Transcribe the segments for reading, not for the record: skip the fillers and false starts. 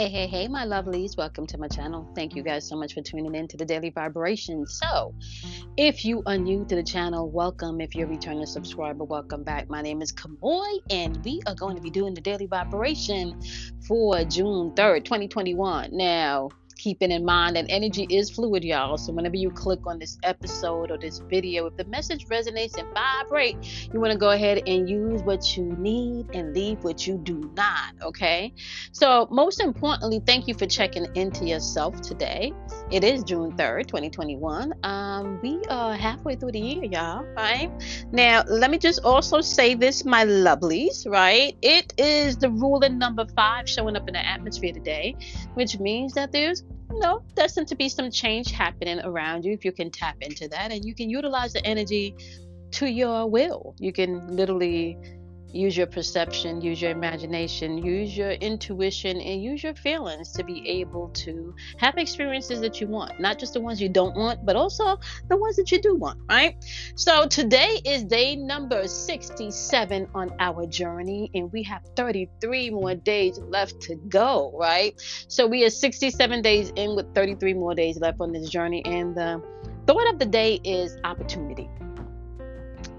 Hey, my lovelies. Welcome to my channel. Thank you guys so much for tuning in to the Daily Vibration. So, if you are new to the channel, welcome. If you're a returning subscriber, welcome back. My name is Kamoy, and we are going to be doing the Daily Vibration for June 3rd, 2021. Now, keeping in mind that energy is fluid, y'all. So whenever you click on this episode or this video, if the message resonates and vibrate, you want to go ahead and use what you need and leave what you do not. Okay. So most importantly, thank you for checking into yourself today. It is June 3rd, 2021. We are halfway through the year, y'all. Right now, let me just also say this, my lovelies. Right, it is the ruling number 5 showing up in the atmosphere today, which means that there's destined to be some change happening around you if you can tap into that, and you can utilize the energy to your will. You can literally use your perception, use your imagination, use your intuition, and use your feelings to be able to have experiences that you want. Not just the ones you don't want, but also the ones that you do want, right? So today is day number 67 on our journey, and we have 33 more days left to go, right? So we are 67 days in with 33 more days left on this journey, and the thought of the day is opportunity.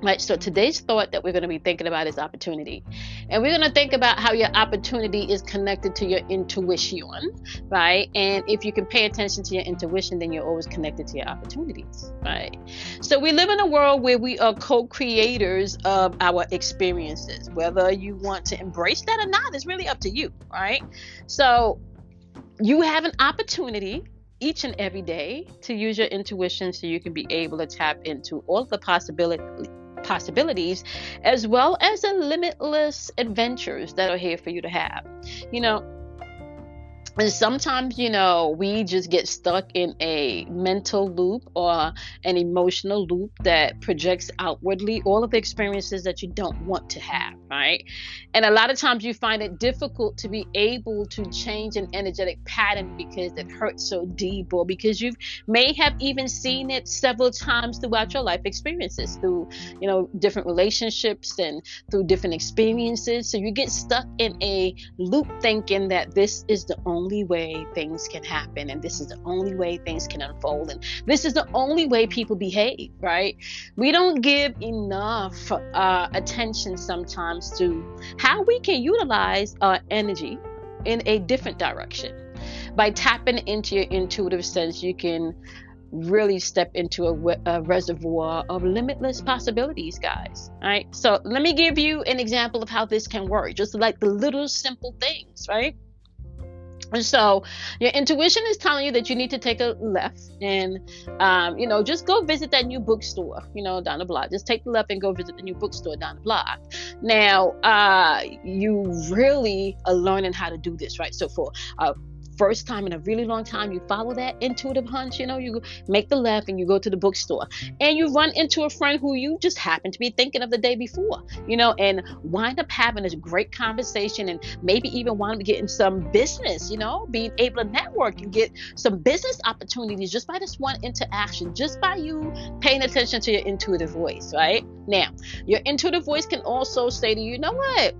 Right, so today's thought that we're going to be thinking about is opportunity. And we're going to think about how your opportunity is connected to your intuition, right? And if you can pay attention to your intuition, then you're always connected to your opportunities, right? So we live in a world where we are co-creators of our experiences. Whether you want to embrace that or not is really up to you, right? So you have an opportunity each and every day to use your intuition so you can be able to tap into all of the possibilities, as well as the limitless adventures that are here for you to have. And sometimes, we just get stuck in a mental loop or an emotional loop that projects outwardly all of the experiences that you don't want to have, right? And a lot of times you find it difficult to be able to change an energetic pattern because it hurts so deep, or because you may have even seen it several times throughout your life experiences, through, different relationships and through different experiences. So you get stuck in a loop thinking that this is the only way things can happen, and this is the only way things can unfold, and this is the only way people behave, right? We don't give enough attention sometimes to how we can utilize our energy in a different direction. By tapping into your intuitive sense, you can really step into a reservoir of limitless possibilities, guys. All right, so let me give you an example of how this can work, just like the little simple things, right? And so your intuition is telling you that you need to take a left and, just go visit that new bookstore, down the block. Just take the left and go visit the new bookstore down the block. Now, you really are learning how to do this, right? So for first time in a really long time, you follow that intuitive hunch. You make the left and you go to the bookstore, and you run into a friend who you just happen to be thinking of the day before, and wind up having this great conversation, and maybe even wind up getting some business, being able to network and get some business opportunities just by this one interaction, just by you paying attention to your intuitive voice, right? Now, your intuitive voice can also say to you, what?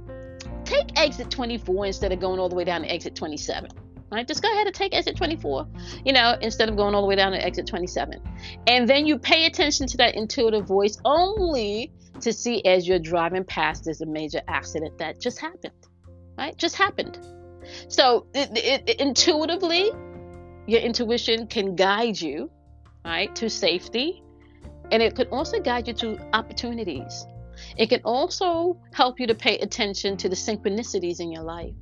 Take exit 24 instead of going all the way down to exit 27. Right? Just go ahead and take exit 24, instead of going all the way down to exit 27. And then you pay attention to that intuitive voice, only to see as you're driving past there's a major accident that just happened, right? Just happened. So intuitively, your intuition can guide you, right, to safety. And it could also guide you to opportunities. It can also help you to pay attention to the synchronicities in your life.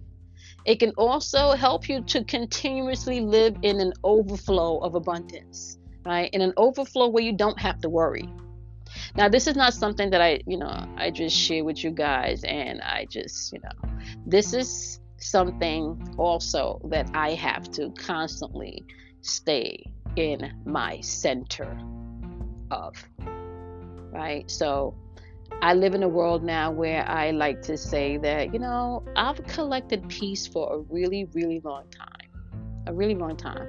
It can also help you to continuously live in an overflow of abundance, right? In an overflow where you don't have to worry. Now, this is not something that I just share with you guys, and I just, this is something also that I have to constantly stay in my center of, right? So I live in a world now where I like to say that, I've collected peace for a really, really long time. A really long time.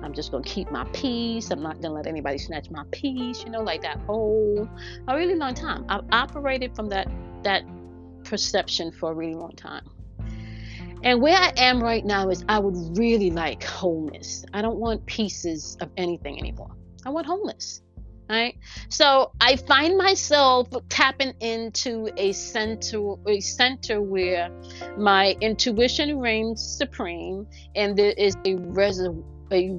I'm just going to keep my peace. I'm not going to let anybody snatch my peace, like that whole, a really long time. I've operated from that perception for a really long time. And where I am right now is I would really like wholeness. I don't want pieces of anything anymore. I want wholeness. Right? So I find myself tapping into a center where my intuition reigns supreme, and there is a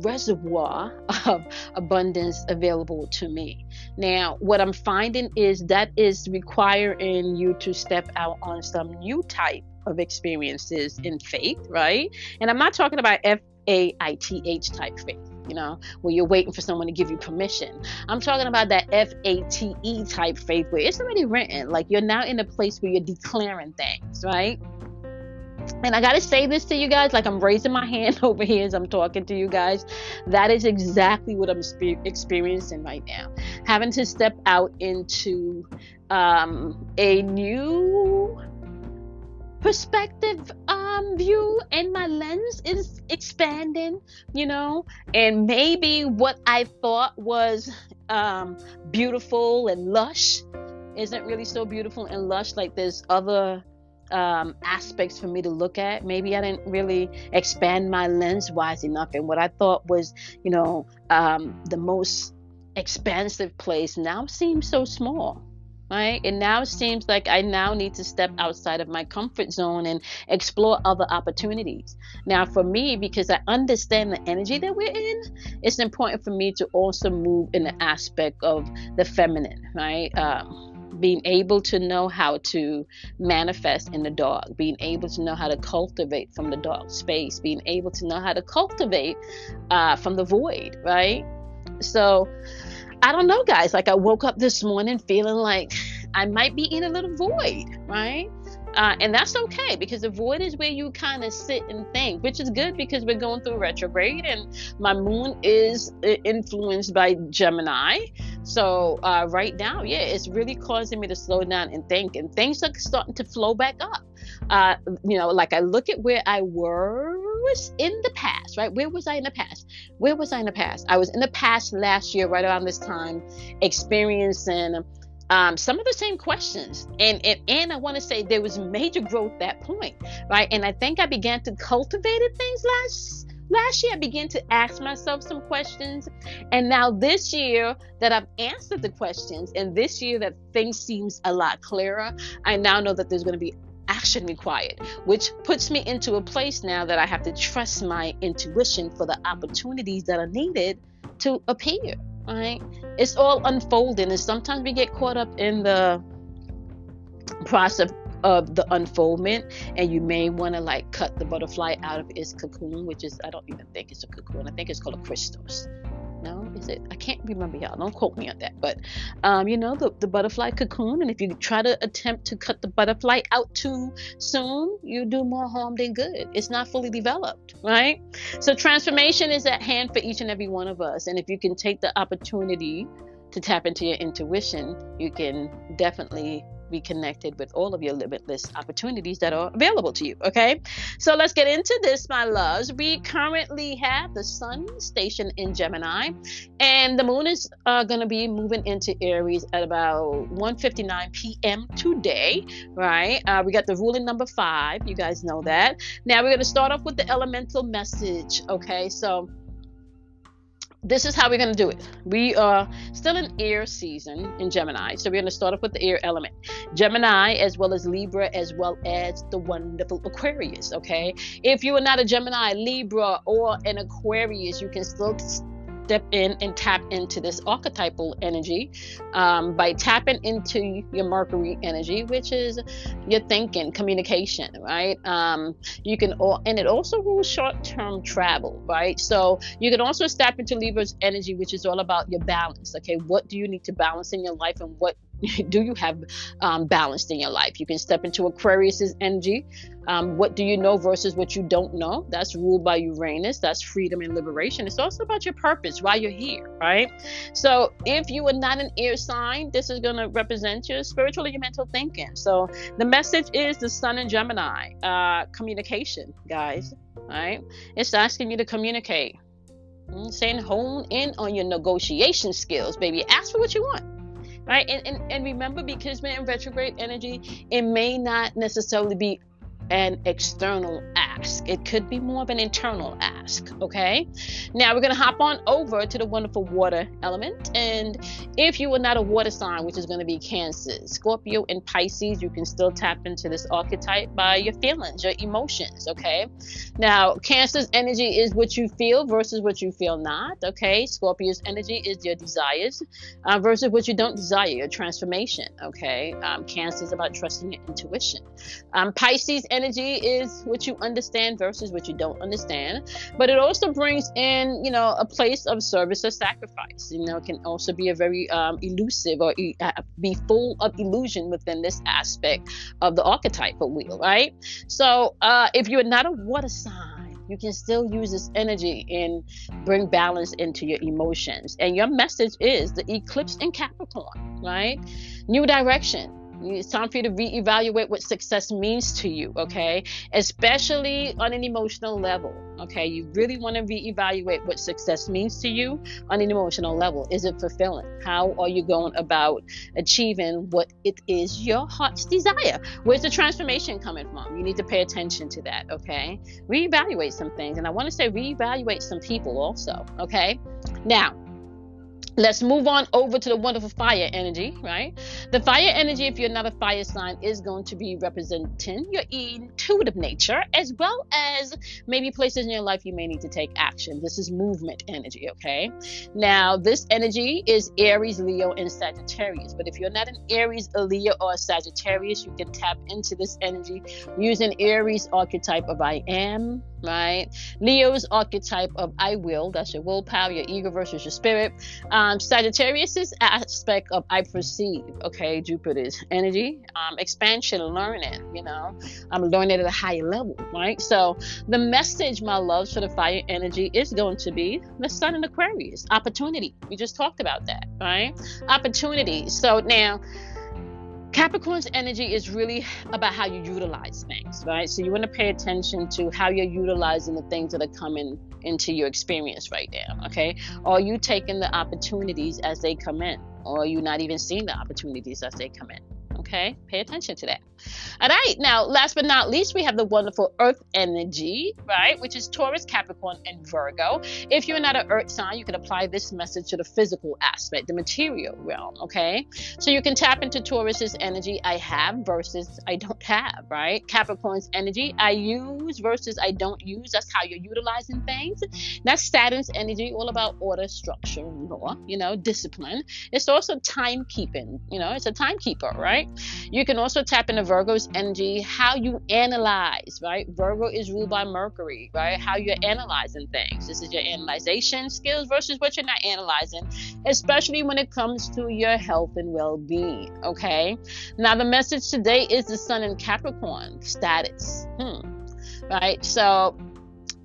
reservoir of abundance available to me. Now, what I'm finding is that is requiring you to step out on some new type of experiences in faith, right? And I'm not talking about FAITH type faith, where you're waiting for someone to give you permission. I'm talking about that FATE type faith where it's already written. Like, you're now in a place where you're declaring things, right? And I got to say this to you guys, like I'm raising my hand over here as I'm talking to you guys. That is exactly what I'm experiencing right now. Having to step out into a new perspective view, and my lens is expanding, and maybe what I thought was beautiful and lush isn't really so beautiful and lush. Like, there's other aspects for me to look at. Maybe I didn't really expand my lens wise enough, and what I thought was the most expansive place now seems so small. Right? It now seems like I now need to step outside of my comfort zone and explore other opportunities. Now, for me, because I understand the energy that we're in, it's important for me to also move in the aspect of the feminine, right? Being able to know how to manifest in the dark, being able to know how to cultivate from the dark space, being able to know how to cultivate from the void, right? So, I don't know, guys. Like, I woke up this morning feeling like I might be in a little void, right? And that's okay, because the void is where you kind of sit and think, which is good because we're going through retrograde and my moon is influenced by Gemini. So right now, yeah, it's really causing me to slow down and think, and things are starting to flow back up. Like, I look at where I was in the past, right? Where was I in the past? I was in the past last year, right around this time, experiencing some of the same questions. And I want to say there was major growth at that point, right? And I think I began to cultivate things last year. I began to ask myself some questions. And now this year that I've answered the questions, and this year that things seems a lot clearer, I now know that there's going to be action required, which puts me into a place now that I have to trust my intuition for the opportunities that are needed to appear, right? It's all unfolding, and sometimes we get caught up in the process of the unfoldment, and you may want to like cut the butterfly out of its cocoon, which is, I don't even think it's a cocoon. I think it's called a Christos. No, is it? I can't remember, y'all. Don't quote me on that. But, the butterfly cocoon. And if you try to attempt to cut the butterfly out too soon, you do more harm than good. It's not fully developed, right? So transformation is at hand for each and every one of us. And if you can take the opportunity to tap into your intuition, you can definitely be connected with all of your limitless opportunities that are available to you. Okay, so let's get into this, my loves. We currently have the sun stationed in Gemini, and the moon is going to be moving into Aries at about 1:59 p.m. today, right? We got the ruling number 5. You guys know that. Now we're going to start off with the elemental message. Okay, so this is how we're going to do it. We are still in air season in Gemini. So we're going to start off with the air element. Gemini, as well as Libra, as well as the wonderful Aquarius, okay? If you are not a Gemini, Libra, or an Aquarius, you can still step in and tap into this archetypal energy by tapping into your Mercury energy, which is your thinking, communication, right? You can, and it also rules short-term travel, right? So you can also step into Libra's energy, which is all about your balance. Okay, what do you need to balance in your life, and what do you have balanced in your life? You can step into Aquarius's energy. What do you know versus what you don't know? That's ruled by Uranus. That's freedom and liberation. It's also about your purpose, why you're here, right? So if you are not an air sign, this is going to represent your spiritual and your mental thinking. So the message is the sun in Gemini, communication, guys, right? It's asking you to communicate. It's saying hone in on your negotiation skills, baby. Ask for what you want. Right, and remember, because we're in retrograde energy, it may not necessarily be an external act. ask. It could be more of an internal ask. Okay. Now we're going to hop on over to the wonderful water element. And if you are not a water sign, which is going to be Cancer, Scorpio, and Pisces, you can still tap into this archetype by your feelings, your emotions. Okay. Now, Cancer's energy is what you feel versus what you feel not. Okay. Scorpio's energy is your desires versus what you don't desire, your transformation. Okay. Cancer is about trusting your intuition. Pisces energy is what you understand versus what you don't understand. But it also brings in, a place of service or sacrifice. It can also be a very elusive or be full of illusion within this aspect of the archetypal wheel, right? So if you're not a water sign, you can still use this energy and bring balance into your emotions. And your message is the eclipse in Capricorn, right? New direction. It's time for you to reevaluate what success means to you, okay? Especially on an emotional level, okay? You really want to reevaluate what success means to you on an emotional level. Is it fulfilling? How are you going about achieving what it is your heart's desire? Where's the transformation coming from? You need to pay attention to that, okay? Reevaluate some things. And I want to say reevaluate some people also, okay? Now, let's move on over to the wonderful fire energy, right? The fire energy, if you're not a fire sign, is going to be representing your intuitive nature, as well as maybe places in your life you may need to take action. This is movement energy, okay? Now, this energy is Aries, Leo, and Sagittarius. But if you're not an Aries, a Leo, or a Sagittarius, you can tap into this energy using Aries archetype of I am, right? Leo's archetype of I will, that's your willpower, your ego versus your spirit. Sagittarius's aspect of I perceive, okay? Jupiter's energy, expansion, learning, I'm learning at a higher level, right? So the message, my loves, for the fire energy is going to be the sun in Aquarius, opportunity. We just talked about that, right? Opportunity. So now, Capricorn's energy is really about how you utilize things, right? So you want to pay attention to how you're utilizing the things that are coming into your experience right now, okay? Are you taking the opportunities as they come in? Or are you not even seeing the opportunities as they come in? Okay, pay attention to that. All right, now, last but not least, we have the wonderful earth energy, right, which is Taurus, Capricorn, and Virgo. If you're not an earth sign, you can apply this message to the physical aspect, the material realm, okay? So you can tap into Taurus's energy, I have versus I don't have, right? Capricorn's energy, I use versus I don't use. That's how you're utilizing things. That's Saturn's energy, all about order, structure, law, discipline. It's also timekeeping, it's a timekeeper, right? You can also tap into Virgo's energy, how you analyze, right? Virgo is ruled by Mercury, right? How you're analyzing things. This is your analyzation skills versus what you're not analyzing, especially when it comes to your health and well-being, okay? Now, the message today is the sun in Capricorn status, right? So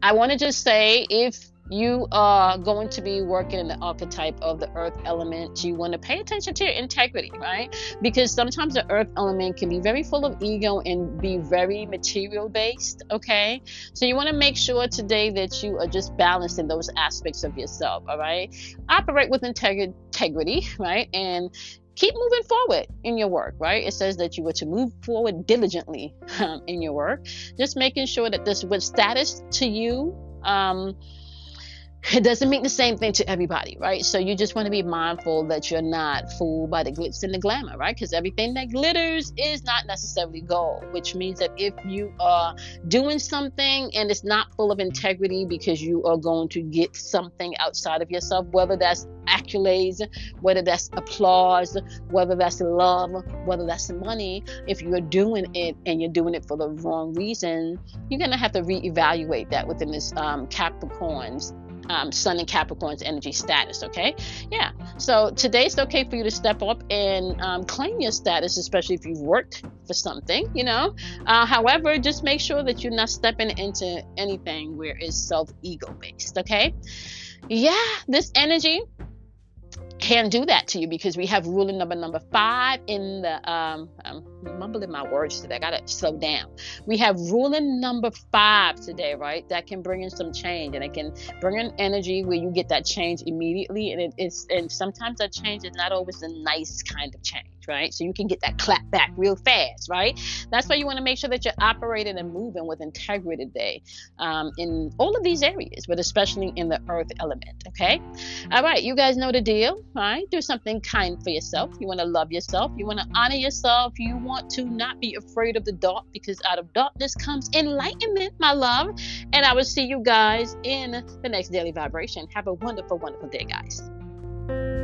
I want to just say, if you are going to be working in the archetype of the earth element, you want to pay attention to your integrity, right? Because sometimes the earth element can be very full of ego and be very material based, okay? So you want to make sure today that you are just balancing those aspects of yourself, all right? Operate with integrity, right? And keep moving forward in your work, right? It says that you were to move forward diligently in your work. Just making sure that this with status to you, it doesn't mean the same thing to everybody, right? So you just want to be mindful that you're not fooled by the glitz and the glamour, right? Because everything that glitters is not necessarily gold, which means that if you are doing something and it's not full of integrity because you are going to get something outside of yourself, whether that's accolades, whether that's applause, whether that's love, whether that's money, if you're doing it and you're doing it for the wrong reason, you're going to have to reevaluate that within this Capricorn's Sun and Capricorn's energy status, okay? Yeah. So today it's okay for you to step up and claim your status, especially if you've worked for something, However, just make sure that you're not stepping into anything where it's self-ego based, okay? Yeah, this energy can do that to you because we have ruling number 5 in the I'm mumbling my words today. I gotta slow down. We have ruling number 5 today, right? That can bring in some change, and it can bring in energy where you get that change immediately, and and sometimes that change is not always a nice kind of change, right? So you can get that clap back real fast, right? That's why you want to make sure that you're operating and moving with integrity today, in all of these areas, but especially in the earth element. Okay. All right. You guys know the deal. All right. Do something kind for yourself. You want to love yourself. You want to honor yourself. You want to not be afraid of the dark, because out of darkness comes enlightenment, my love. And I will see you guys in the next daily vibration. Have a wonderful, wonderful day, guys.